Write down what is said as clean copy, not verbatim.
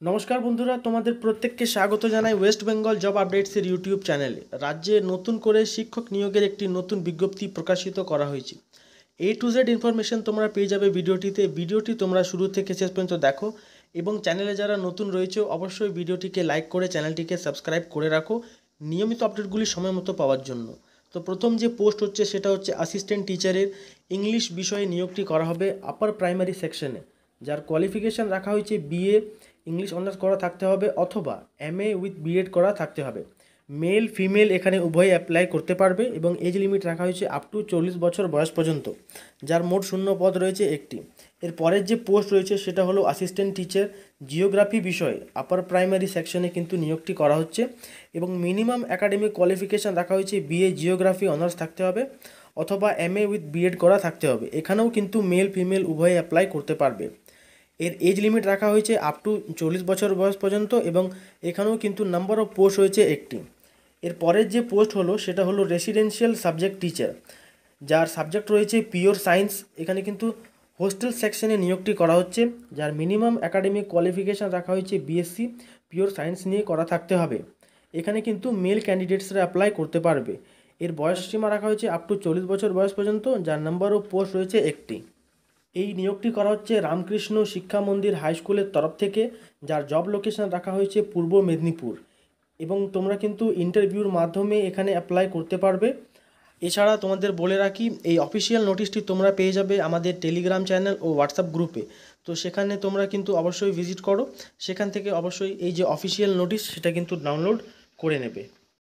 নমস্কার বন্ধুরা, তোমাদের প্রত্যেককে স্বাগত জানাই ওয়েস্ট বেঙ্গল জব আপডেটসের ইউটিউব চ্যানেলে। রাজ্যে নতুন করে শিক্ষক নিয়োগের একটি নতুন বিজ্ঞপ্তি প্রকাশিত করা হয়েছে। A to Z ইনফরমেশন তোমরা পেয়ে যাবে ভিডিওটি তোমরা শুরু থেকে শেষ পর্যন্ত দেখো এবং চ্যানেলে যারা নতুন রয়েছে অবশ্যই ভিডিওটিকে লাইক করে চ্যানেলটিকে সাবস্ক্রাইব করে রাখো নিয়মিত আপডেটগুলি সময় মতো পাওয়ার জন্য। তো প্রথম যে পোস্ট হচ্ছে সেটা হচ্ছে অ্যাসিস্ট্যান্ট টিচারের ইংলিশ বিষয়ে নিয়োগটি করা হবে আপার প্রাইমারি সেকশনে, যার কোয়ালিফিকেশান রাখা হয়েছে BA ইংলিশ অনার্স করা থাকতে হবে অথবা MA উইথ B.Ed করা থাকতে হবে। মেল ফিমেল এখানে উভয় অ্যাপ্লাই করতে পারবে এবং এজ লিমিট রাখা হয়েছে আপ টু 40 বছর বয়স পর্যন্ত, যার মোট শূন্য পদ রয়েছে একটি। এর পরের যে পোস্ট রয়েছে সেটা হলো অ্যাসিস্ট্যান্ট টিচার জিওগ্রাফি বিষয়ে আপার প্রাইমারি সেকশনে কিন্তু নিয়োগটি করা হচ্ছে এবং মিনিমাম একাডেমিক কোয়ালিফিকেশান রাখা হয়েছে BA জিওগ্রাফি অনার্স থাকতে হবে অথবা MA উইথ B.Ed করা থাকতে হবে। এখানেও কিন্তু মেল ফিমেল উভয় অ্যাপ্লাই করতে পারবে। এর এজ লিমিট রাখা হয়েছে আপ টু 40 বছর বয়স পর্যন্ত এবং এখানেও কিন্তু নাম্বার অফ পোস্ট হয়েছে একটি। এর পরের যে পোস্ট হলো সেটা হলো রেসিডেন্সিয়াল সাবজেক্ট টিচার, যার সাবজেক্ট রয়েছে পিওর সায়েন্স। এখানে কিন্তু হোস্টেল সেকশনে নিয়োগটি করা হচ্ছে, যার মিনিমাম একাডেমিক কোয়ালিফিকেশান রাখা হয়েছে BSc পিওর সায়েন্স নিয়ে করা থাকতে হবে। এখানে কিন্তু মেল ক্যান্ডিডেটসরা অ্যাপ্লাই করতে পারবে। এর বয়স সীমা রাখা হয়েছে আপ টু 40 বছর বয়স পর্যন্ত, যার নাম্বার অফ পোস্ট রয়েছে একটি। এই নিয়োগটি করা হচ্ছে রামকৃষ্ণ শিক্ষা মন্দির হাই স্কুলের তরফ থেকে, যার জব লোকেশন রাখা হয়েছে পূর্ব মেদিনীপুর এবং তোমরা কিন্তু ইন্টারভিউর মাধ্যমে এখানে অ্যাপ্লাই করতে পারবে। এছাড়া তোমাদের বলে রাখি, এই অফিসিয়াল নোটিশটি তোমরা পেয়ে যাবে আমাদের টেলিগ্রাম চ্যানেল ও হোয়াটসঅ্যাপ গ্রুপে। তো সেখানে তোমরা কিন্তু অবশ্যই ভিজিট করো, সেখান থেকে অবশ্যই এই যে অফিসিয়াল নোটিশ সেটা কিন্তু ডাউনলোড করে নেবে।